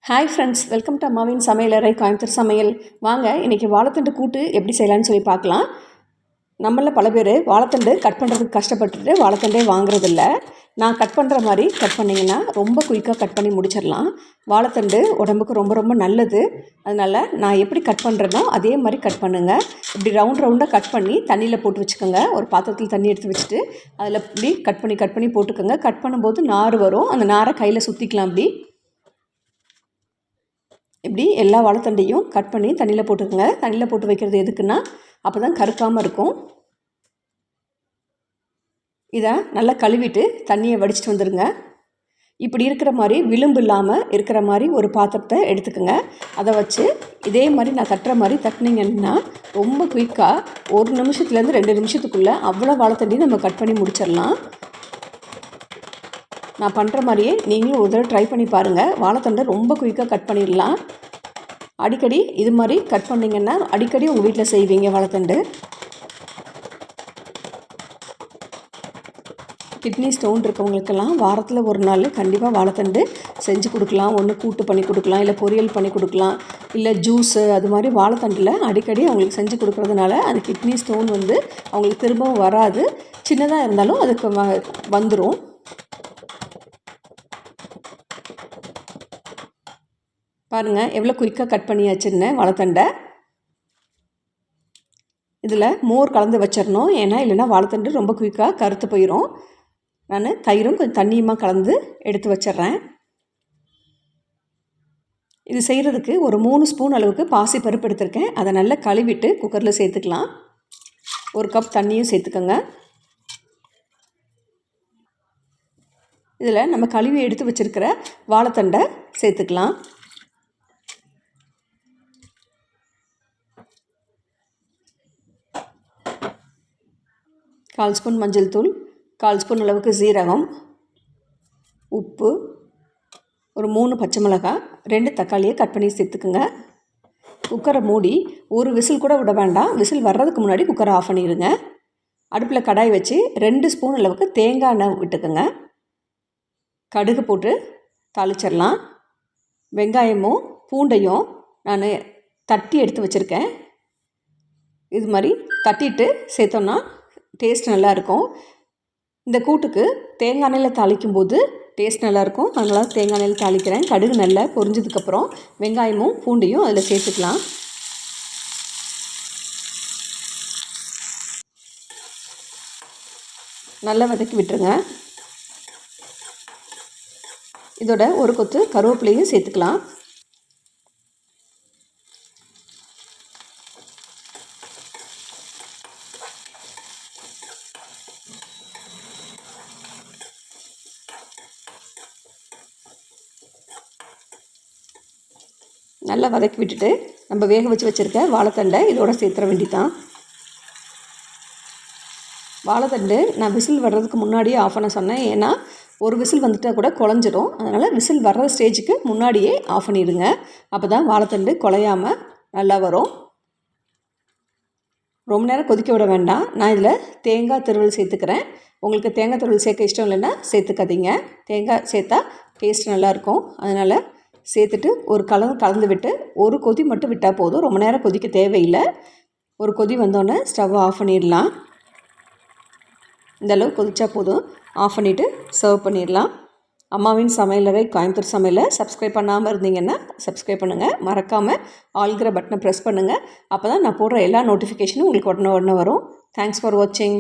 Hi friends, welcome to அம்மாவின் சமையலறை கோயம்புத்தூர் சமையல். வாங்க இன்றைக்கி வாழைத்தண்டு கூட்டு எப்படி செய்யலான்னு சொல்லி பார்க்கலாம். நம்மள பல பேர் வாழைத்தண்டு கட் பண்ணுறதுக்கு கஷ்டப்பட்டுட்டு வாழைத்தண்டே வாங்குறதில்ல. நான் கட் பண்ணுற மாதிரி கட் பண்ணிங்கன்னா ரொம்ப குயிக்காக கட் பண்ணி முடிச்சிடலாம். வாழைத்தண்டு உடம்புக்கு ரொம்ப ரொம்ப நல்லது. அதனால் நான் எப்படி கட் பண்ணுறேனோ அதே மாதிரி கட் பண்ணுங்கள். இப்படி ரவுண்டாக கட் பண்ணி தண்ணியில் போட்டு வச்சுக்கோங்க. ஒரு பாத்திரத்தில் தண்ணி எடுத்து வச்சுட்டு அதில் இப்படி கட் பண்ணி போட்டுக்கோங்க. கட் பண்ணும்போது நார் வரும், அந்த நாரை கையில் சுற்றிக்கலாம். இப்படி எல்லா வாழைத்தண்டையும் கட் பண்ணி தண்ணியில் போட்டுக்கோங்க. தண்ணியில் போட்டு வைக்கிறது எதுக்குன்னா அப்போ தான் கருக்காமல் இருக்கும். இதை நல்லா கழுவிட்டு தண்ணியை வடிச்சிட்டு வந்துடுங்க. இப்படி இருக்கிற மாதிரி விளிம்பு இல்லாமல் இருக்கிற மாதிரி ஒரு பாத்திரத்தை எடுத்துக்கோங்க. அதை வச்சு இதே மாதிரி நான் தட்டுற மாதிரி தட்டினீங்கன்னா ரொம்ப குயிக்காக 1 நிமிஷத்துலேருந்து 2 நிமிஷத்துக்குள்ளே அவ்வளோ வாழைத்தண்டையும் நம்ம கட் பண்ணி முடிச்சிடலாம். நான் பண்ணுற மாதிரியே நீங்களும் ஒரு தடவை ட்ரை பண்ணி பாருங்கள். வாழைத்தண்டை ரொம்ப குயிக்காக கட் பண்ணிடலாம். அடிக்கடி இது மாதிரி கட் பண்ணிங்கன்னா அடிக்கடி உங்கள் வீட்டில் செய்வீங்க வாழைத்தண்டு. கிட்னி ஸ்டோன் இருக்கவங்களுக்கெல்லாம் வாரத்தில் ஒரு நாள் கண்டிப்பாக வாழைத்தண்டு செஞ்சு கொடுக்கலாம். ஒன்று கூட்டு பண்ணி கொடுக்கலாம், இல்லை பொரியல் பண்ணி கொடுக்கலாம், இல்லை ஜூஸு, அது மாதிரி வாழைத்தண்டில் அடிக்கடி அவங்களுக்கு செஞ்சு கொடுக்குறதுனால அந்த கிட்னி ஸ்டோன் அவங்களுக்கு திரும்பவும் வராது. சின்னதாக இருந்தாலும் அதுக்கு வந்துடும். பாருங்கள் எவ்வளோ குயிக்காக கட் பண்ணியாச்சுன்னு வாழைத்தண்டை. இதில் மோர் கலந்து வச்சிடணும், ஏன்னா இல்லைன்னா வாழைத்தண்டு ரொம்ப குயிக்காக கருத்து போயிடும். நான் தயிரும் கொஞ்சம் தண்ணியுமா கலந்து எடுத்து வச்சிட்றேன். இது செய்கிறதுக்கு ஒரு 3 ஸ்பூன் அளவுக்கு பாசி பருப்பு எடுத்திருக்கேன். அதை நல்லா கழுவிட்டு குக்கரில் சேர்த்துக்கலாம். 1 கப் தண்ணியும் சேர்த்துக்கோங்க. இதில் நம்ம கழுவி எடுத்து வச்சுருக்கிற வாழைத்தண்டை சேர்த்துக்கலாம். 1/4 ஸ்பூன் மஞ்சள் தூள், 1/4 ஸ்பூன் அளவுக்கு சீரகம், உப்பு, ஒரு 3 பச்சை மிளகாய், 2 தக்காளியை கட் பண்ணி சேர்த்துக்குங்க. குக்கரை மூடி ஒரு விசில் கூட விட வேண்டாம். விசில் வர்றதுக்கு முன்னாடி குக்கரை ஆஃப் பண்ணிடுங்க. அடுப்பில் கடாய் வச்சு 2 ஸ்பூன் அளவுக்கு தேங்காய் எண்ணெய் விட்டுக்குங்க. கடுகு போட்டு தாளிச்சிடலாம். வெங்காயமும் பூண்டையும் நான் தட்டி எடுத்து வச்சுருக்கேன். இது மாதிரி தட்டிட்டு சேர்த்தோன்னா டேஸ்ட் நல்லாயிருக்கும். இந்த கூட்டுக்கு தேங்காய் எண்ணெயில் தாளிக்கும்போது டேஸ்ட் நல்லாயிருக்கும். அதனால் தேங்காய் எண்ணெயில் தாளிக்கிறேன். கடுகு நல்லா பொரிஞ்சதுக்கப்புறம் வெங்காயமும் பூண்டையும் அதில் சேர்த்துக்கலாம். நல்லா வதக்கி விட்டுருங்க. இதோட ஒரு கொத்து கருவேப்பிலையும் சேர்த்துக்கலாம். நல்லா வதக்கி விட்டுட்டு நம்ம வேக வச்சுருக்க வாழைத்தண்டை இதோட சேர்த்துற வேண்டிதான். வாழைத்தண்டு நான் விசில் வர்றதுக்கு முன்னாடியே ஆஃப் பண்ண சொன்னேன். ஏன்னா ஒரு விசில் வந்துட்டால் கூட குழஞ்சிடும். அதனால் விசில் வர்ற ஸ்டேஜுக்கு முன்னாடியே ஆஃப் பண்ணிடுங்க. அப்போ தான் வாழைத்தண்டு குழையாமல் நல்லா வரும். ரொம்ப நேரம் கொதிக்க விட வேண்டாம். நான் இதில் தேங்காய் துருவல் சேர்த்துக்கிறேன். உங்களுக்கு தேங்காய் துருவல் சேர்க்க இஷ்டம் இல்லைன்னா சேர்த்துக்காதீங்க. தேங்காய் சேர்த்தா டேஸ்ட் நல்லாயிருக்கும். அதனால் சேர்த்துட்டு ஒரு கலந்து விட்டு ஒரு கொதி மட்டும் விட்டால் போதும். ரொம்ப நேரம் கொதிக்க தேவையில்லை. ஒரு கொதி வந்தோடனே ஸ்டவ்வை ஆஃப் பண்ணிடலாம். இந்தளவு கொதிச்சா போதும். ஆஃப் பண்ணிவிட்டு சர்வ் பண்ணிடலாம். அம்மாவின் சமையலறை கோயம்புத்தூர் சமையலை சப்ஸ்கிரைப் பண்ணாமல் இருந்தீங்கன்னா சப்ஸ்கிரைப் பண்ணுங்கள். மறக்காமல் ஆல்கிற பட்டனை ப்ரெஸ் பண்ணுங்கள். அப்போ தான் நான் போடுற எல்லா நோட்டிஃபிகேஷனும் உங்களுக்கு உடனே வரும். தேங்க்ஸ் ஃபார் வாட்சிங்.